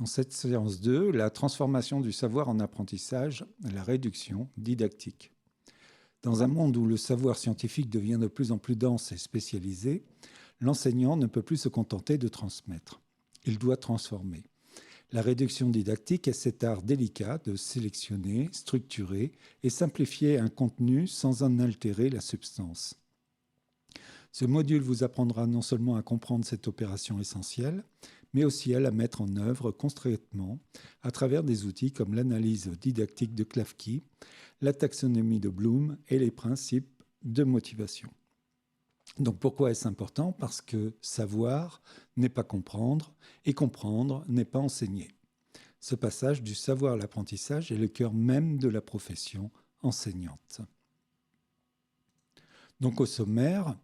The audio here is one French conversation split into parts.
Dans cette séance 2, la transformation du savoir en apprentissage, la réduction didactique. Dans un monde où le savoir scientifique devient de plus en plus dense et spécialisé, l'enseignant ne peut plus se contenter de transmettre. Il doit transformer. La réduction didactique est cet art délicat de sélectionner, structurer et simplifier un contenu sans en altérer la substance. Ce module vous apprendra non seulement à comprendre cette opération essentielle, mais aussi à la mettre en œuvre concrètement à travers des outils comme l'analyse didactique de Klafki, la taxonomie de Bloom et les principes de motivation. Donc pourquoi est-ce important ? Parce que savoir n'est pas comprendre et comprendre n'est pas enseigner. Ce passage du savoir à l'apprentissage est le cœur même de la profession enseignante. Donc au sommaire,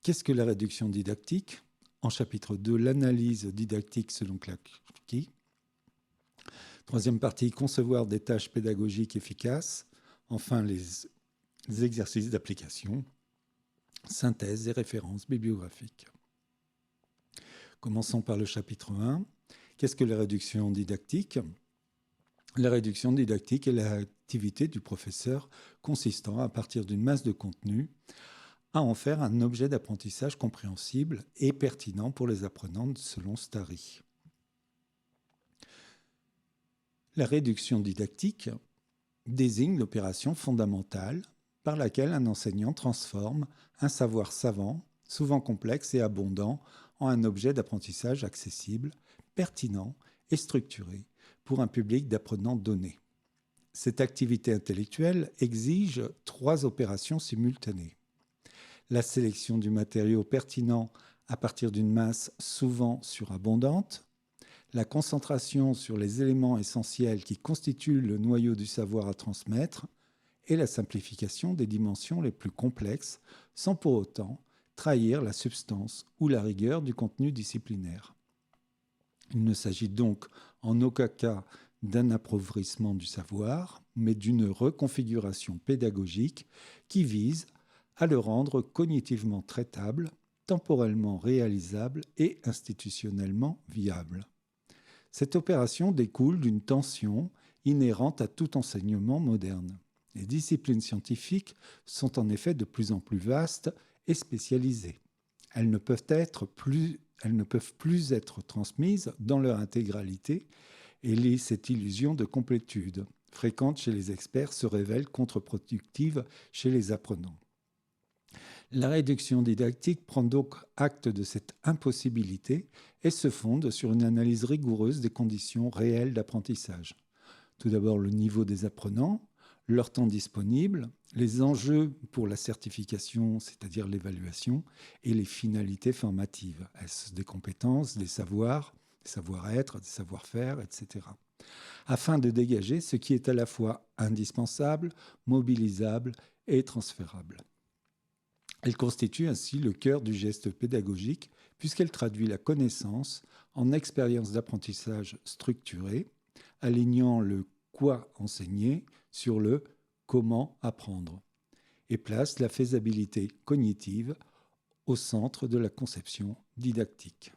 qu'est-ce que la réduction didactique ? En chapitre 2, l'analyse didactique selon Klafki. Troisième partie, concevoir des tâches pédagogiques efficaces. Enfin, les exercices d'application. Synthèse et références bibliographiques. Commençons par le chapitre 1. Qu'est-ce que la réduction didactique ? La réduction didactique est l'activité du professeur consistant, à partir d'une masse de contenu, à en faire un objet d'apprentissage compréhensible et pertinent pour les apprenants selon Starry. La réduction didactique désigne l'opération fondamentale par laquelle un enseignant transforme un savoir savant, souvent complexe et abondant, en un objet d'apprentissage accessible, pertinent et structuré pour un public d'apprenants donné. Cette activité intellectuelle exige 3 opérations simultanées. La sélection du matériau pertinent à partir d'une masse souvent surabondante, la concentration sur les éléments essentiels qui constituent le noyau du savoir à transmettre et la simplification des dimensions les plus complexes sans pour autant trahir la substance ou la rigueur du contenu disciplinaire. Il ne s'agit donc en aucun cas d'un appauvrissement du savoir, mais d'une reconfiguration pédagogique qui vise à le rendre cognitivement traitable, temporellement réalisable et institutionnellement viable. Cette opération découle d'une tension inhérente à tout enseignement moderne. Les disciplines scientifiques sont en effet de plus en plus vastes et spécialisées. Elles ne peuvent plus être transmises dans leur intégralité et cette illusion de complétude, fréquente chez les experts, se révèle contre-productive chez les apprenants. La réduction didactique prend donc acte de cette impossibilité et se fonde sur une analyse rigoureuse des conditions réelles d'apprentissage. Tout d'abord, le niveau des apprenants, leur temps disponible, les enjeux pour la certification, c'est-à-dire l'évaluation, et les finalités formatives. Est-ce des compétences, des savoirs, des savoir-être, des savoir-faire, etc. Afin de dégager ce qui est à la fois indispensable, mobilisable et transférable. Elle constitue ainsi le cœur du geste pédagogique puisqu'elle traduit la connaissance en expérience d'apprentissage structurée, alignant le quoi enseigner sur le comment apprendre et place la faisabilité cognitive au centre de la conception didactique.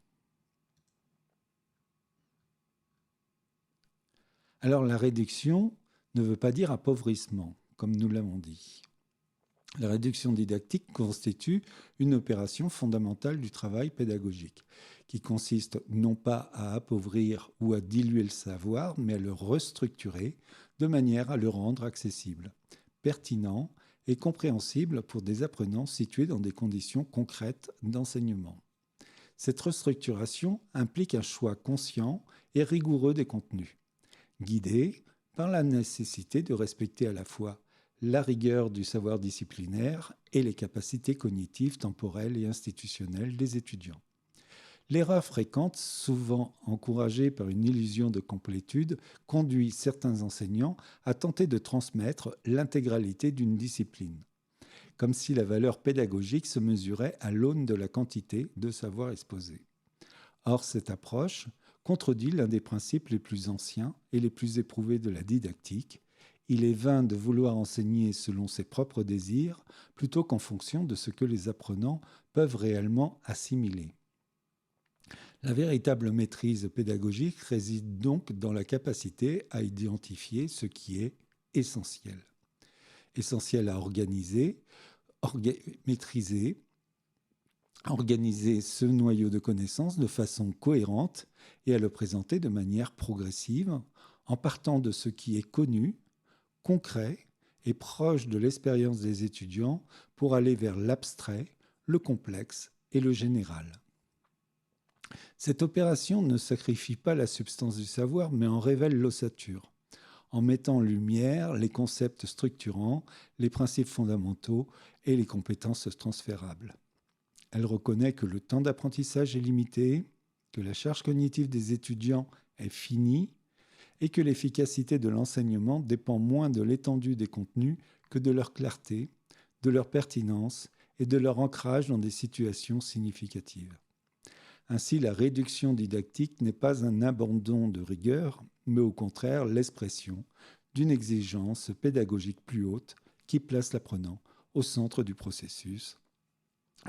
Alors la réduction ne veut pas dire appauvrissement, comme nous l'avons dit. La réduction didactique constitue une opération fondamentale du travail pédagogique, qui consiste non pas à appauvrir ou à diluer le savoir, mais à le restructurer de manière à le rendre accessible, pertinent et compréhensible pour des apprenants situés dans des conditions concrètes d'enseignement. Cette restructuration implique un choix conscient et rigoureux des contenus, guidé par la nécessité de respecter à la fois la rigueur du savoir disciplinaire et les capacités cognitives, temporelles et institutionnelles des étudiants. L'erreur fréquente, souvent encouragée par une illusion de complétude, conduit certains enseignants à tenter de transmettre l'intégralité d'une discipline, comme si la valeur pédagogique se mesurait à l'aune de la quantité de savoir exposé. Or, cette approche contredit l'un des principes les plus anciens et les plus éprouvés de la didactique. Il est vain de vouloir enseigner selon ses propres désirs plutôt qu'en fonction de ce que les apprenants peuvent réellement assimiler. La véritable maîtrise pédagogique réside donc dans la capacité à identifier ce qui est essentiel. Essentiel à organiser, maîtriser, organiser ce noyau de connaissances de façon cohérente et à le présenter de manière progressive en partant de ce qui est connu, concret et proche de l'expérience des étudiants pour aller vers l'abstrait, le complexe et le général. Cette opération ne sacrifie pas la substance du savoir, mais en révèle l'ossature, en mettant en lumière les concepts structurants, les principes fondamentaux et les compétences transférables. Elle reconnaît que le temps d'apprentissage est limité, que la charge cognitive des étudiants est finie et que l'efficacité de l'enseignement dépend moins de l'étendue des contenus que de leur clarté, de leur pertinence et de leur ancrage dans des situations significatives. Ainsi, la réduction didactique n'est pas un abandon de rigueur, mais au contraire l'expression d'une exigence pédagogique plus haute qui place l'apprenant au centre du processus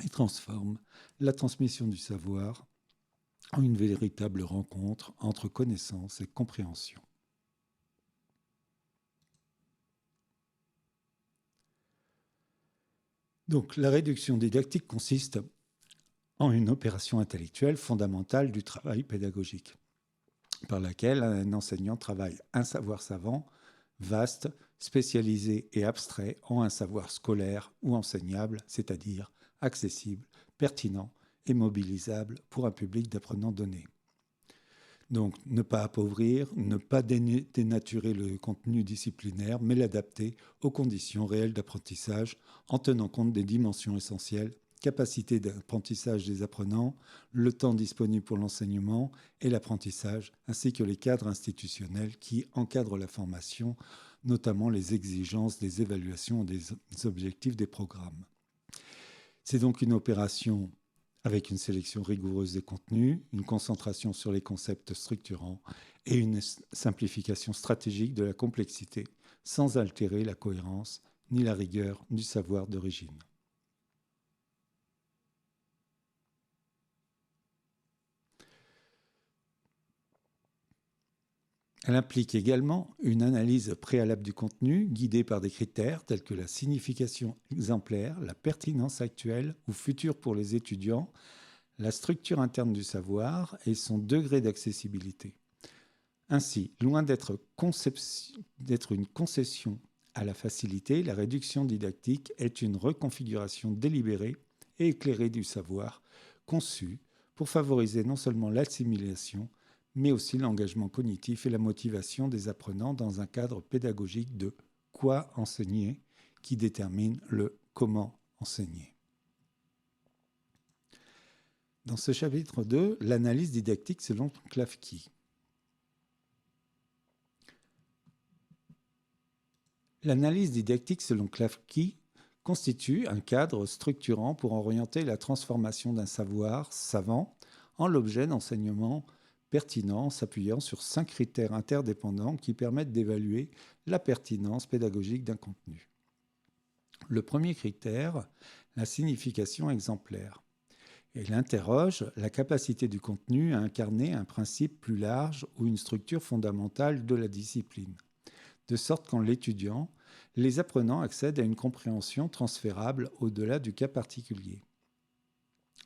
et transforme la transmission du savoir en une véritable rencontre entre connaissance et compréhension. Donc, la réduction didactique consiste en une opération intellectuelle fondamentale du travail pédagogique, par laquelle un enseignant travaille un savoir savant, vaste, spécialisé et abstrait en un savoir scolaire ou enseignable, c'est-à-dire accessible, pertinent et mobilisable pour un public d'apprenants donné. Donc, ne pas appauvrir, ne pas dénaturer le contenu disciplinaire, mais l'adapter aux conditions réelles d'apprentissage en tenant compte des dimensions essentielles, capacité d'apprentissage des apprenants, le temps disponible pour l'enseignement et l'apprentissage, ainsi que les cadres institutionnels qui encadrent la formation, notamment les exigences des évaluations et des objectifs des programmes. C'est donc une opération avec une sélection rigoureuse des contenus, une concentration sur les concepts structurants et une simplification stratégique de la complexité, sans altérer la cohérence ni la rigueur du savoir d'origine. Elle implique également une analyse préalable du contenu, guidée par des critères tels que la signification exemplaire, la pertinence actuelle ou future pour les étudiants, la structure interne du savoir et son degré d'accessibilité. Ainsi, loin d'être une concession à la facilité, la réduction didactique est une reconfiguration délibérée et éclairée du savoir, conçue pour favoriser non seulement l'assimilation, mais aussi l'engagement cognitif et la motivation des apprenants dans un cadre pédagogique de quoi enseigner qui détermine le comment enseigner. Dans ce chapitre 2, l'analyse didactique selon Klafki. L'analyse didactique selon Klafki constitue un cadre structurant pour orienter la transformation d'un savoir savant en l'objet d'enseignement pertinent, s'appuyant sur 5 critères interdépendants qui permettent d'évaluer la pertinence pédagogique d'un contenu. Le premier critère, la signification exemplaire. Il interroge la capacité du contenu à incarner un principe plus large ou une structure fondamentale de la discipline, de sorte qu'en l'étudiant, les apprenants accèdent à une compréhension transférable au-delà du cas particulier.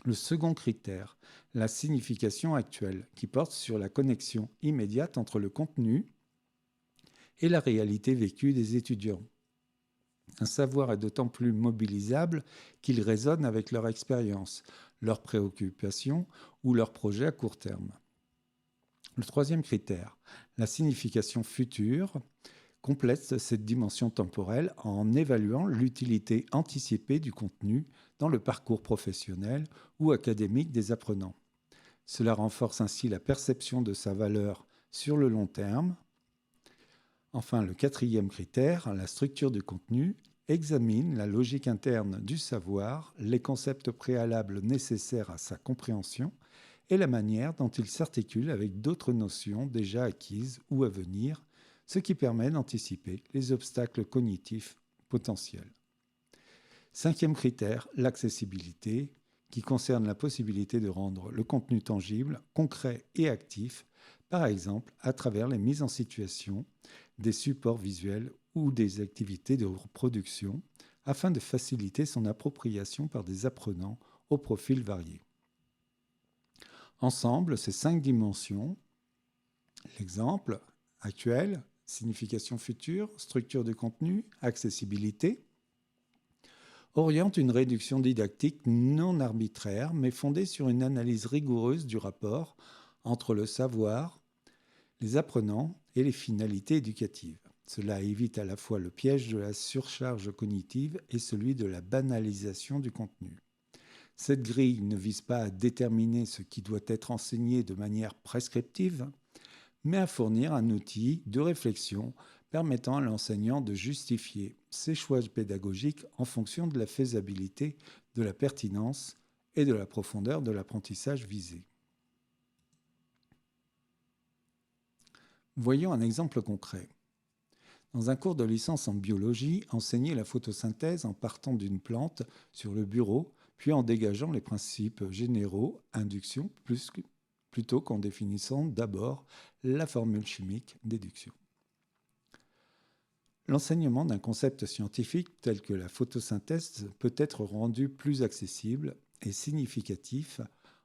Le second critère, la signification actuelle, qui porte sur la connexion immédiate entre le contenu et la réalité vécue des étudiants. Un savoir est d'autant plus mobilisable qu'il résonne avec leur expérience, leurs préoccupations ou leurs projets à court terme. Le troisième critère, la signification future, complète cette dimension temporelle en évaluant l'utilité anticipée du contenu dans le parcours professionnel ou académique des apprenants. Cela renforce ainsi la perception de sa valeur sur le long terme. Enfin, le quatrième critère, la structure du contenu, examine la logique interne du savoir, les concepts préalables nécessaires à sa compréhension et la manière dont il s'articule avec d'autres notions déjà acquises ou à venir, ce qui permet d'anticiper les obstacles cognitifs potentiels. Cinquième critère, l'accessibilité, qui concerne la possibilité de rendre le contenu tangible, concret et actif, par exemple à travers les mises en situation, des supports visuels ou des activités de reproduction, afin de faciliter son appropriation par des apprenants aux profils variés. Ensemble, ces 5 dimensions, l'exemple actuel, signification future, structure de contenu, accessibilité, orientent une réduction didactique non arbitraire, mais fondée sur une analyse rigoureuse du rapport entre le savoir, les apprenants et les finalités éducatives. Cela évite à la fois le piège de la surcharge cognitive et celui de la banalisation du contenu. Cette grille ne vise pas à déterminer ce qui doit être enseigné de manière prescriptive, mais à fournir un outil de réflexion permettant à l'enseignant de justifier ses choix pédagogiques en fonction de la faisabilité, de la pertinence et de la profondeur de l'apprentissage visé. Voyons un exemple concret. Dans un cours de licence en biologie, enseigner la photosynthèse en partant d'une plante sur le bureau, puis en dégageant les principes généraux, induction, plutôt qu'en définissant d'abord la formule chimique, déduction. L'enseignement d'un concept scientifique tel que la photosynthèse peut être rendu plus accessible et significatif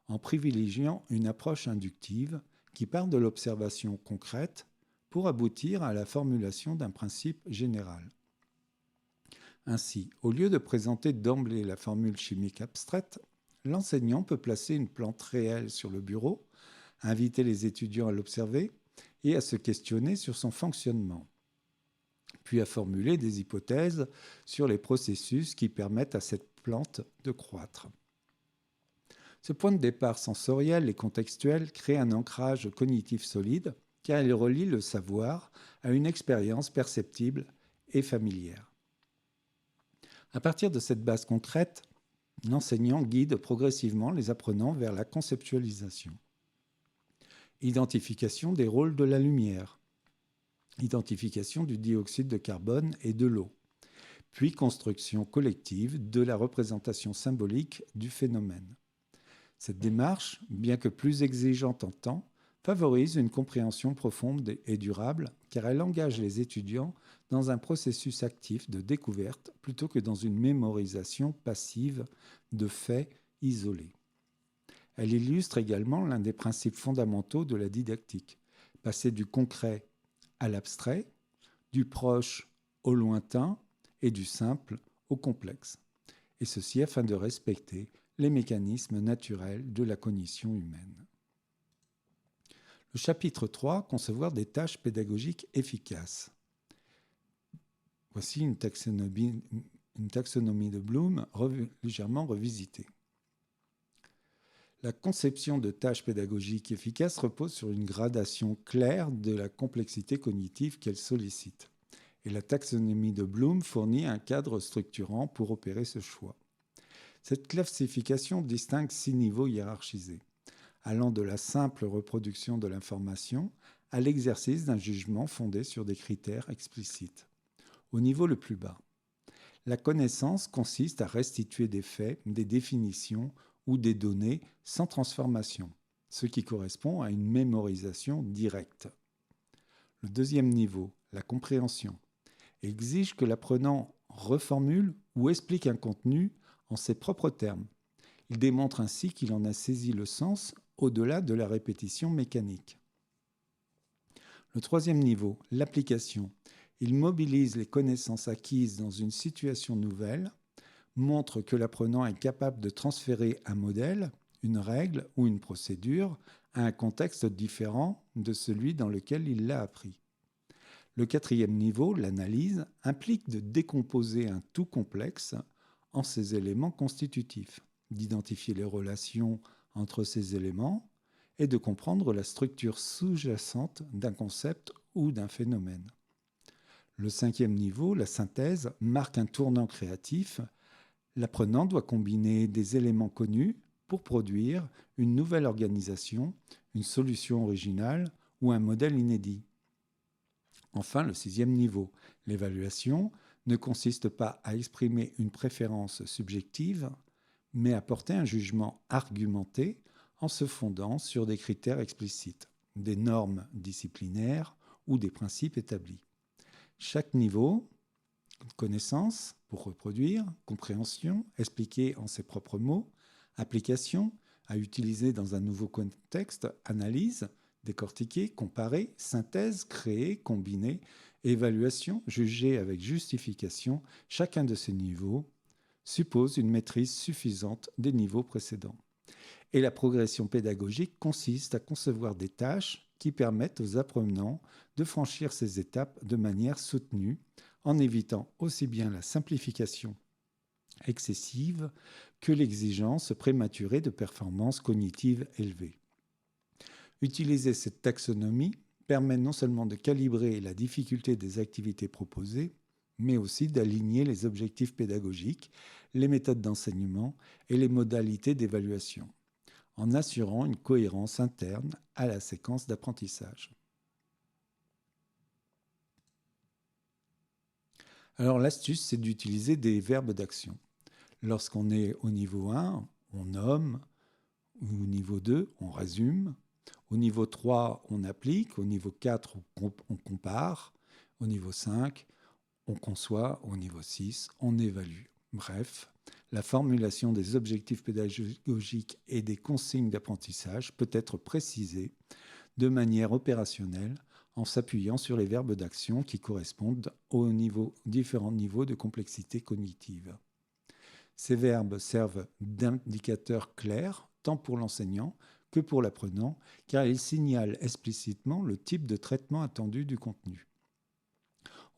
en privilégiant une approche inductive qui part de l'observation concrète pour aboutir à la formulation d'un principe général. Ainsi, au lieu de présenter d'emblée la formule chimique abstraite, l'enseignant peut placer une plante réelle sur le bureau, inviter les étudiants à l'observer et à se questionner sur son fonctionnement, puis à formuler des hypothèses sur les processus qui permettent à cette plante de croître. Ce point de départ sensoriel et contextuel crée un ancrage cognitif solide car il relie le savoir à une expérience perceptible et familière. À partir de cette base concrète, l'enseignant guide progressivement les apprenants vers la conceptualisation. Identification des rôles de la lumière, identification du dioxyde de carbone et de l'eau, puis construction collective de la représentation symbolique du phénomène. Cette démarche, bien que plus exigeante en temps, favorise une compréhension profonde et durable car elle engage les étudiants dans un processus actif de découverte plutôt que dans une mémorisation passive de faits isolés. Elle illustre également l'un des principes fondamentaux de la didactique, passer du concret à l'abstrait, du proche au lointain et du simple au complexe, et ceci afin de respecter les mécanismes naturels de la cognition humaine. Le chapitre 3, concevoir des tâches pédagogiques efficaces. Voici une taxonomie de Bloom légèrement revisitée. La conception de tâches pédagogiques efficaces repose sur une gradation claire de la complexité cognitive qu'elle sollicite. Et la taxonomie de Bloom fournit un cadre structurant pour opérer ce choix. Cette classification distingue 6 niveaux hiérarchisés, allant de la simple reproduction de l'information à l'exercice d'un jugement fondé sur des critères explicites. Au niveau le plus bas, la connaissance consiste à restituer des faits, des définitions ou des données sans transformation, ce qui correspond à une mémorisation directe. Le deuxième niveau, la compréhension, exige que l'apprenant reformule ou explique un contenu en ses propres termes. Il démontre ainsi qu'il en a saisi le sens au-delà de la répétition mécanique. Le troisième niveau, l'application. Il mobilise les connaissances acquises dans une situation nouvelle, montre que l'apprenant est capable de transférer un modèle, une règle ou une procédure à un contexte différent de celui dans lequel il l'a appris. Le quatrième niveau, l'analyse, implique de décomposer un tout complexe en ses éléments constitutifs, d'identifier les relations entre ces éléments et de comprendre la structure sous-jacente d'un concept ou d'un phénomène. Le cinquième niveau, la synthèse, marque un tournant créatif. L'apprenant doit combiner des éléments connus pour produire une nouvelle organisation, une solution originale ou un modèle inédit. Enfin, le sixième niveau, l'évaluation, ne consiste pas à exprimer une préférence subjective, mais à porter un jugement argumenté en se fondant sur des critères explicites, des normes disciplinaires ou des principes établis. Chaque niveau, connaissance, pour reproduire, compréhension, expliquer en ses propres mots, application, à utiliser dans un nouveau contexte, analyse, décortiquer, comparer, synthèse, créer, combiner, évaluation, juger avec justification, chacun de ces niveaux suppose une maîtrise suffisante des niveaux précédents. Et la progression pédagogique consiste à concevoir des tâches qui permettent aux apprenants de franchir ces étapes de manière soutenue, en évitant aussi bien la simplification excessive que l'exigence prématurée de performances cognitives élevées. Utiliser cette taxonomie permet non seulement de calibrer la difficulté des activités proposées, mais aussi d'aligner les objectifs pédagogiques, les méthodes d'enseignement et les modalités d'évaluation, en assurant une cohérence interne à la séquence d'apprentissage. Alors l'astuce, c'est d'utiliser des verbes d'action. Lorsqu'on est au niveau 1, on nomme, au niveau 2, on résume, au niveau 3, on applique, au niveau 4, on compare, au niveau 5, on conçoit, au niveau 6, on évalue. Bref, la formulation des objectifs pédagogiques et des consignes d'apprentissage peut être précisée de manière opérationnelle en s'appuyant sur les verbes d'action qui correspondent aux différents niveaux de complexité cognitive. Ces verbes servent d'indicateurs clairs, tant pour l'enseignant que pour l'apprenant, car ils signalent explicitement le type de traitement attendu du contenu.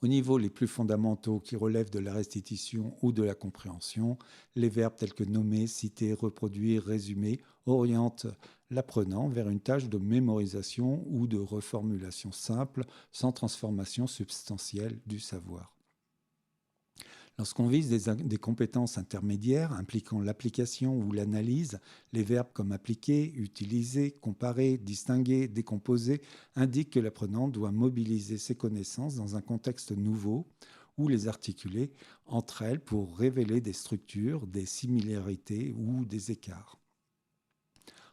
Au niveau les plus fondamentaux qui relèvent de la restitution ou de la compréhension, les verbes tels que nommer, citer, reproduire, résumer orientent l'apprenant vers une tâche de mémorisation ou de reformulation simple, sans transformation substantielle du savoir. Lorsqu'on vise des compétences intermédiaires impliquant l'application ou l'analyse, les verbes comme appliquer, utiliser, comparer, distinguer, décomposer indiquent que l'apprenant doit mobiliser ses connaissances dans un contexte nouveau ou les articuler entre elles pour révéler des structures, des similarités ou des écarts.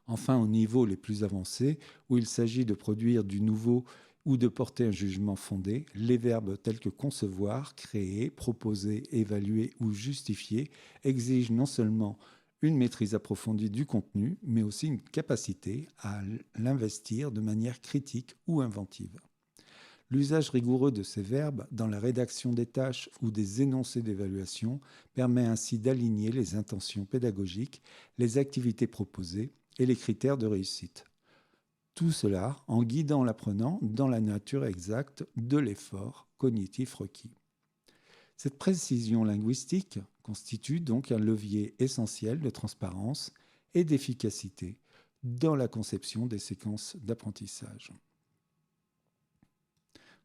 Enfin, au niveau les plus avancés, où il s'agit de produire du nouveau ou de porter un jugement fondé, les verbes tels que concevoir, créer, proposer, évaluer ou justifier exigent non seulement une maîtrise approfondie du contenu, mais aussi une capacité à l'investir de manière critique ou inventive. L'usage rigoureux de ces verbes dans la rédaction des tâches ou des énoncés d'évaluation permet ainsi d'aligner les intentions pédagogiques, les activités proposées et les critères de réussite. Tout cela en guidant l'apprenant dans la nature exacte de l'effort cognitif requis. Cette précision linguistique constitue donc un levier essentiel de transparence et d'efficacité dans la conception des séquences d'apprentissage.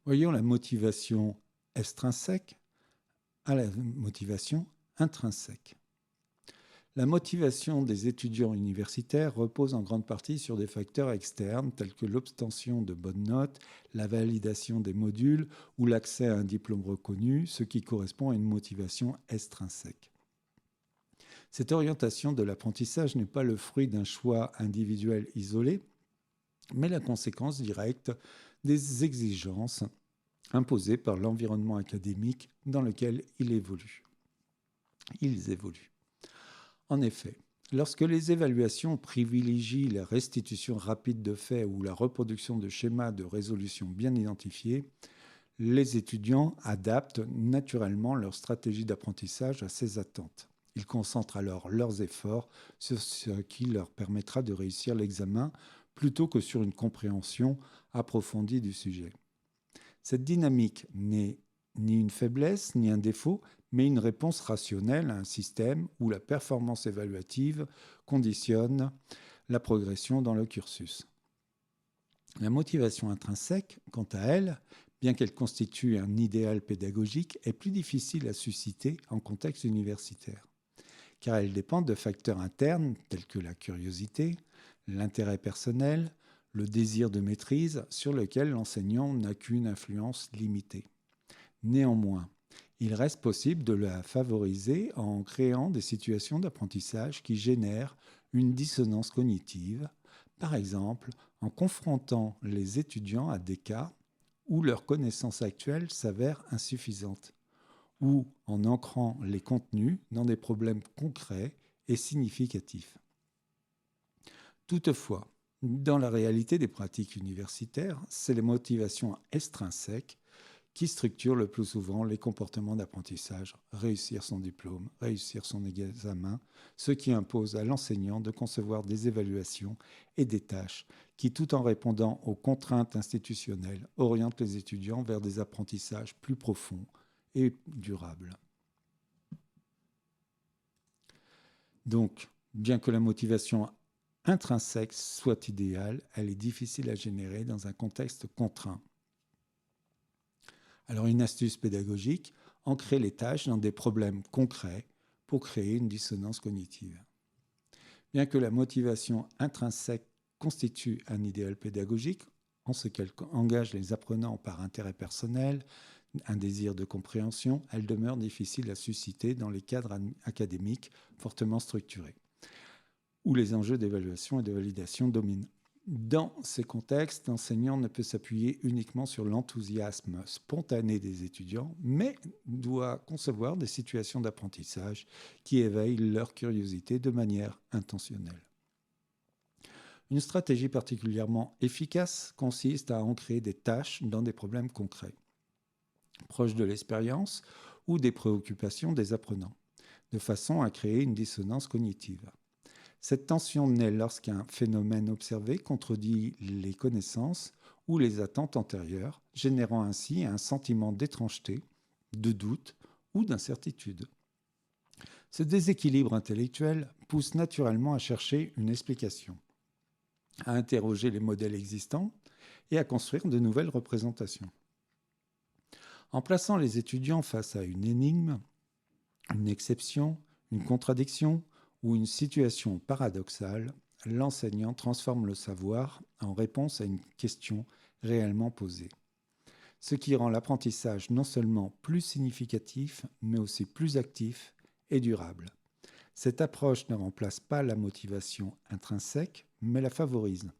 Voyons la motivation extrinsèque à la motivation intrinsèque. La motivation des étudiants universitaires repose en grande partie sur des facteurs externes tels que l'obtention de bonnes notes, la validation des modules ou l'accès à un diplôme reconnu, ce qui correspond à une motivation extrinsèque. Cette orientation de l'apprentissage n'est pas le fruit d'un choix individuel isolé, mais la conséquence directe des exigences imposées par l'environnement académique dans lequel ils évoluent. En effet, lorsque les évaluations privilégient la restitution rapide de faits ou la reproduction de schémas de résolution bien identifiés, les étudiants adaptent naturellement leur stratégie d'apprentissage à ces attentes. Ils concentrent alors leurs efforts sur ce qui leur permettra de réussir l'examen plutôt que sur une compréhension approfondie du sujet. Cette dynamique n'est ni une faiblesse ni un défaut, mais une réponse rationnelle à un système où la performance évaluative conditionne la progression dans le cursus. La motivation intrinsèque, quant à elle, bien qu'elle constitue un idéal pédagogique, est plus difficile à susciter en contexte universitaire, car elle dépend de facteurs internes tels que la curiosité, l'intérêt personnel, le désir de maîtrise sur lequel l'enseignant n'a qu'une influence limitée. Néanmoins, il reste possible de la favoriser en créant des situations d'apprentissage qui génèrent une dissonance cognitive, par exemple en confrontant les étudiants à des cas où leur connaissance actuelle s'avère insuffisante, ou en ancrant les contenus dans des problèmes concrets et significatifs. Toutefois, dans la réalité des pratiques universitaires, c'est les motivations extrinsèques qui structurent le plus souvent les comportements d'apprentissage, réussir son diplôme, réussir son examen, ce qui impose à l'enseignant de concevoir des évaluations et des tâches qui, tout en répondant aux contraintes institutionnelles, orientent les étudiants vers des apprentissages plus profonds et durables. Donc, bien que la motivation intrinsèque soit idéale, elle est difficile à générer dans un contexte contraint. Alors une astuce pédagogique, ancrer les tâches dans des problèmes concrets pour créer une dissonance cognitive. Bien que la motivation intrinsèque constitue un idéal pédagogique, en ce qu'elle engage les apprenants par intérêt personnel, un désir de compréhension, elle demeure difficile à susciter dans les cadres académiques fortement structurés, où les enjeux d'évaluation et de validation dominent. Dans ces contextes, l'enseignant ne peut s'appuyer uniquement sur l'enthousiasme spontané des étudiants, mais doit concevoir des situations d'apprentissage qui éveillent leur curiosité de manière intentionnelle. Une stratégie particulièrement efficace consiste à ancrer des tâches dans des problèmes concrets, proches de l'expérience ou des préoccupations des apprenants, de façon à créer une dissonance cognitive. Cette tension naît lorsqu'un phénomène observé contredit les connaissances ou les attentes antérieures, générant ainsi un sentiment d'étrangeté, de doute ou d'incertitude. Ce déséquilibre intellectuel pousse naturellement à chercher une explication, à interroger les modèles existants et à construire de nouvelles représentations. En plaçant les étudiants face à une énigme, une exception, une contradiction, ou une situation paradoxale, l'enseignant transforme le savoir en réponse à une question réellement posée. Ce qui rend l'apprentissage non seulement plus significatif, mais aussi plus actif et durable. Cette approche ne remplace pas la motivation intrinsèque, mais la favorise,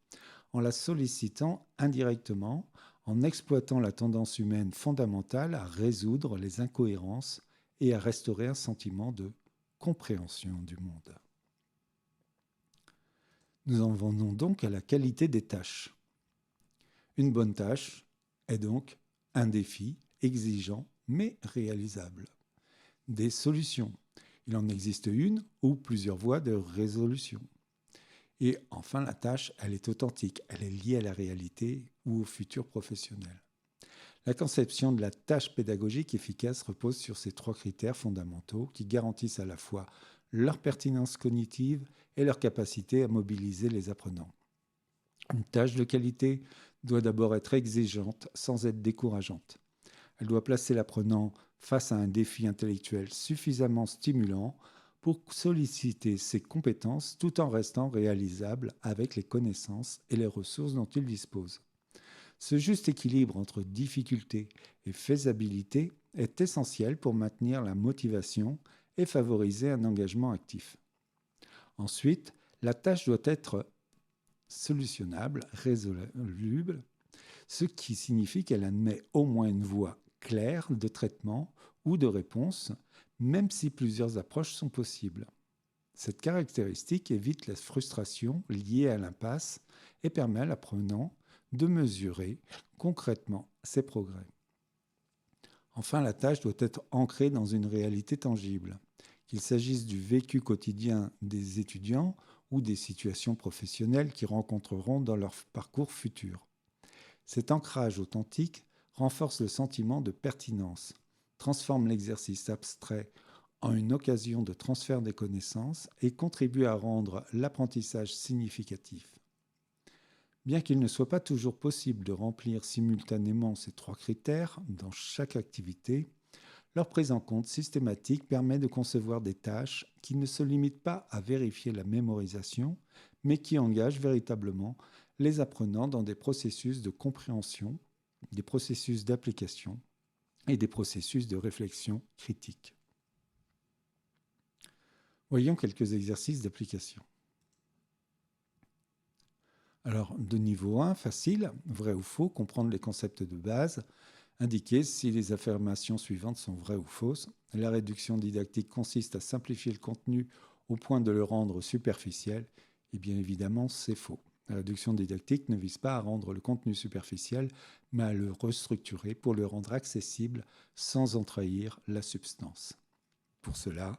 en la sollicitant indirectement, en exploitant la tendance humaine fondamentale à résoudre les incohérences et à restaurer un sentiment de compréhension du monde. Nous en venons donc à la qualité des tâches. Une bonne tâche est donc un défi exigeant mais réalisable. Des solutions. Il en existe une ou plusieurs voies de résolution. Et enfin, la tâche, elle est authentique, elle est liée à la réalité ou au futur professionnel. La conception de la tâche pédagogique efficace repose sur ces trois critères fondamentaux qui garantissent à la fois leur pertinence cognitive et leur capacité à mobiliser les apprenants. Une tâche de qualité doit d'abord être exigeante sans être décourageante. Elle doit placer l'apprenant face à un défi intellectuel suffisamment stimulant pour solliciter ses compétences tout en restant réalisable avec les connaissances et les ressources dont il dispose. Ce juste équilibre entre difficulté et faisabilité est essentiel pour maintenir la motivation et favoriser un engagement actif. Ensuite, la tâche doit être solutionnable, résoluble, ce qui signifie qu'elle admet au moins une voie claire de traitement ou de réponse, même si plusieurs approches sont possibles. Cette caractéristique évite la frustration liée à l'impasse et permet à l'apprenant de mesurer concrètement ses progrès. Enfin, la tâche doit être ancrée dans une réalité tangible, qu'il s'agisse du vécu quotidien des étudiants ou des situations professionnelles qu'ils rencontreront dans leur parcours futur. Cet ancrage authentique renforce le sentiment de pertinence, transforme l'exercice abstrait en une occasion de transfert des connaissances et contribue à rendre l'apprentissage significatif. Bien qu'il ne soit pas toujours possible de remplir simultanément ces trois critères dans chaque activité, leur prise en compte systématique permet de concevoir des tâches qui ne se limitent pas à vérifier la mémorisation, mais qui engagent véritablement les apprenants dans des processus de compréhension, des processus d'application et des processus de réflexion critique. Voyons quelques exercices d'application. Alors, de niveau 1, facile, vrai ou faux, comprendre les concepts de base, indiquer si les affirmations suivantes sont vraies ou fausses. La réduction didactique consiste à simplifier le contenu au point de le rendre superficiel. Et bien évidemment, c'est faux. La réduction didactique ne vise pas à rendre le contenu superficiel, mais à le restructurer pour le rendre accessible sans en trahir la substance. Pour cela,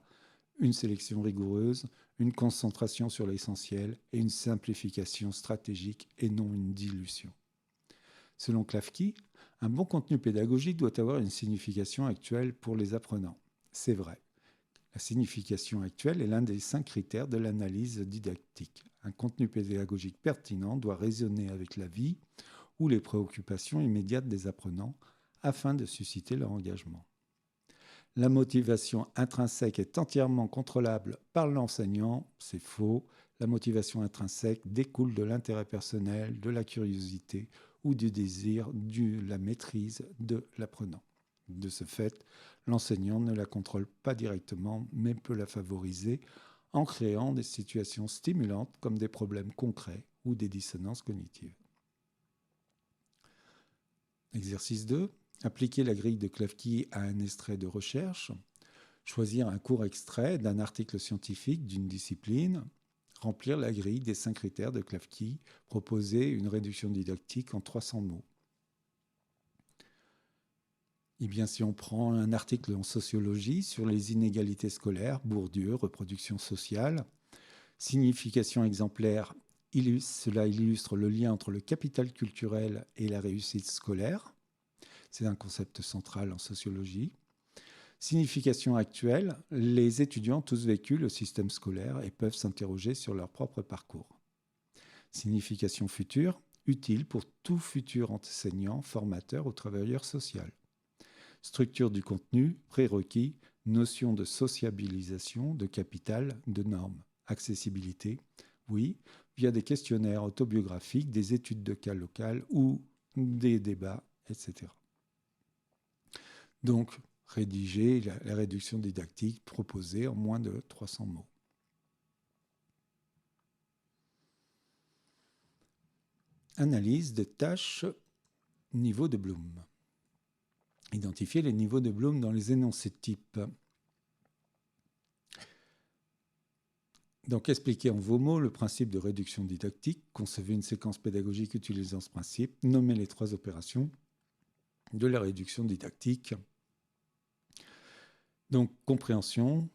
une sélection rigoureuse, une concentration sur l'essentiel et une simplification stratégique et non une dilution. Selon Klafki, un bon contenu pédagogique doit avoir une signification actuelle pour les apprenants. C'est vrai. La signification actuelle est l'un des 5 critères de l'analyse didactique. Un contenu pédagogique pertinent doit résonner avec la vie ou les préoccupations immédiates des apprenants afin de susciter leur engagement. La motivation intrinsèque est entièrement contrôlable par l'enseignant, c'est faux. La motivation intrinsèque découle de l'intérêt personnel, de la curiosité ou du désir de la maîtrise de l'apprenant. De ce fait, l'enseignant ne la contrôle pas directement, mais peut la favoriser en créant des situations stimulantes comme des problèmes concrets ou des dissonances cognitives. Exercice 2. Appliquer la grille de Klafki à un extrait de recherche. Choisir un court extrait d'un article scientifique d'une discipline. Remplir la grille des 5 critères de Klafki. Proposer une réduction didactique en 300 mots. Eh bien, si on prend un article en sociologie sur les inégalités scolaires, Bourdieu, reproduction sociale, signification exemplaire, cela illustre le lien entre le capital culturel et la réussite scolaire. C'est un concept central en sociologie. Signification actuelle, les étudiants ont tous vécu le système scolaire et peuvent s'interroger sur leur propre parcours. Signification future, utile pour tout futur enseignant, formateur ou travailleur social. Structure du contenu, prérequis, notion de sociabilisation, de capital, de normes. Accessibilité, oui, via des questionnaires autobiographiques, des études de cas locales ou des débats, etc. Donc, rédiger la réduction didactique proposée en moins de 300 mots. Analyse des tâches niveau de Bloom. Identifier les niveaux de Bloom dans les énoncés types. Donc, expliquer en vos mots le principe de réduction didactique, concevez une séquence pédagogique utilisant ce principe, nommez les 3 opérations de la réduction didactique. Donc, compréhension,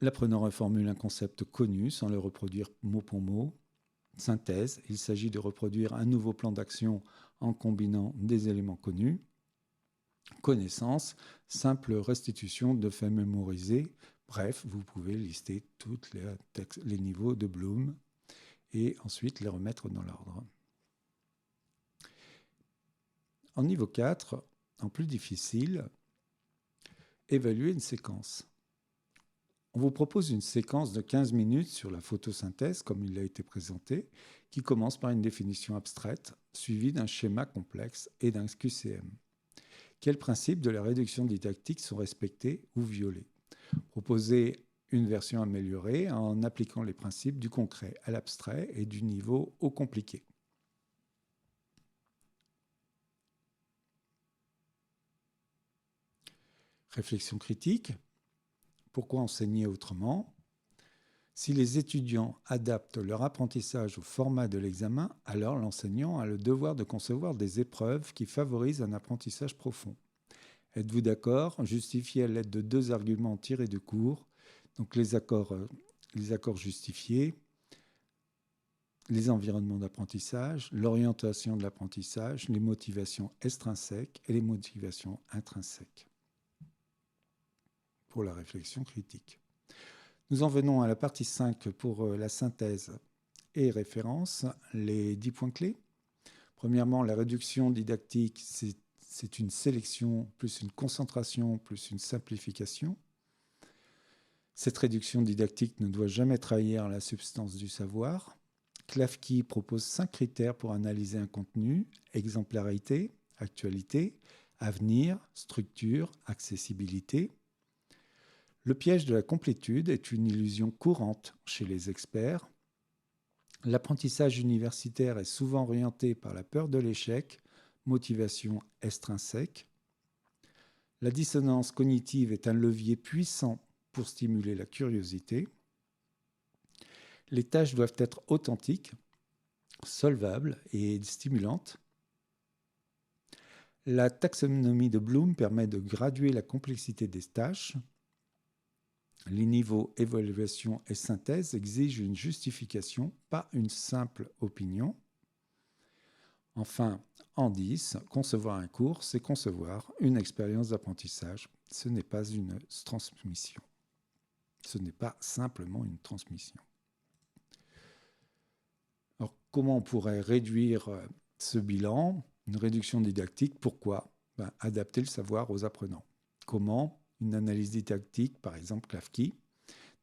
l'apprenant reformule un concept connu sans le reproduire mot pour mot. Synthèse, il s'agit de reproduire un nouveau plan d'action en combinant des éléments connus. Connaissance, simple restitution de faits mémorisés. Bref, vous pouvez lister tous les niveaux de Bloom et ensuite les remettre dans l'ordre. En niveau 4, en plus difficile, évaluer une séquence. On vous propose une séquence de 15 minutes sur la photosynthèse, comme il a été présenté, qui commence par une définition abstraite, suivie d'un schéma complexe et d'un QCM. Quels principes de la réduction didactique sont respectés ou violés? Proposez une version améliorée en appliquant les principes du concret à l'abstrait et du niveau au compliqué. Réflexion critique. Pourquoi enseigner autrement? Si les étudiants adaptent leur apprentissage au format de l'examen, alors l'enseignant a le devoir de concevoir des épreuves qui favorisent un apprentissage profond. Êtes-vous d'accord? Justifiez à l'aide de 2 arguments tirés de cours, donc les accords justifiés, les environnements d'apprentissage, l'orientation de l'apprentissage, les motivations extrinsèques et les motivations intrinsèques. Pour la réflexion critique. Nous en venons à la partie 5 pour la synthèse et référence, les 10 points clés. Premièrement, la réduction didactique, c'est une sélection plus une concentration plus une simplification. Cette réduction didactique ne doit jamais trahir la substance du savoir. Klafki propose 5 critères pour analyser un contenu: exemplarité, actualité, Avenir, structure, accessibilité. Le piège de la complétude est une illusion courante chez les experts. L'apprentissage universitaire est souvent orienté par la peur de l'échec, motivation extrinsèque. La dissonance cognitive est un levier puissant pour stimuler la curiosité. Les tâches doivent être authentiques, solvables et stimulantes. La taxonomie de Bloom permet de graduer la complexité des tâches. Les niveaux évaluation et synthèse exigent une justification, pas une simple opinion. Enfin, en 10, concevoir un cours, c'est concevoir une expérience d'apprentissage. Ce n'est pas une transmission. Ce n'est pas simplement une transmission. Alors, comment on pourrait réduire ce bilan? Une réduction didactique, pourquoi? Adapter le savoir aux apprenants. Comment? Une analyse didactique, par exemple Klafki,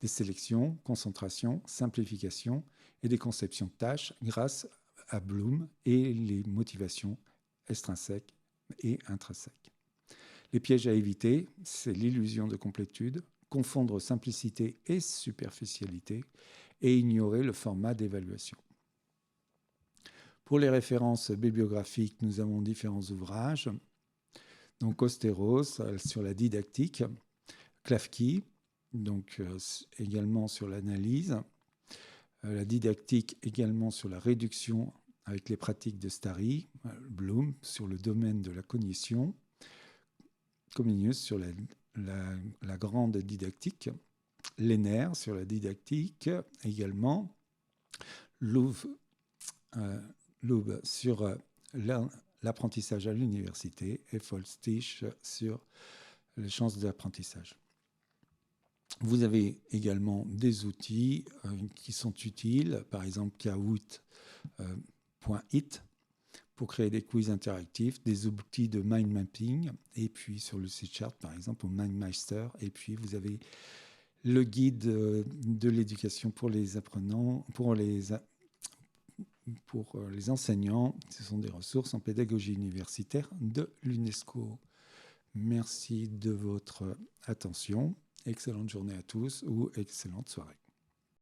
des sélections, concentration, simplification et des conceptions de tâches grâce à Bloom et les motivations extrinsèques et intrinsèques. Les pièges à éviter, c'est l'illusion de complétude, confondre simplicité et superficialité et ignorer le format d'évaluation. Pour les références bibliographiques, nous avons différents ouvrages. Donc Austeros sur la didactique, Klafki, donc également sur l'analyse, la didactique également sur la réduction avec les pratiques de Starry, Bloom sur le domaine de la cognition, Comenius sur la grande didactique, Lehner sur la didactique également, Loeb sur l'apprentissage à l'université et Folstich sur les chances d'apprentissage. Vous avez également des outils qui sont utiles, par exemple Kahoot.it pour créer des quiz interactifs, des outils de mind mapping, et puis sur le C-Chart par exemple, au MindMeister, et puis vous avez le guide de l'éducation pour les apprenants, pour les enseignants. Ce sont des ressources en pédagogie universitaire de l'UNESCO. Merci de votre attention. Excellente journée à tous ou excellente soirée.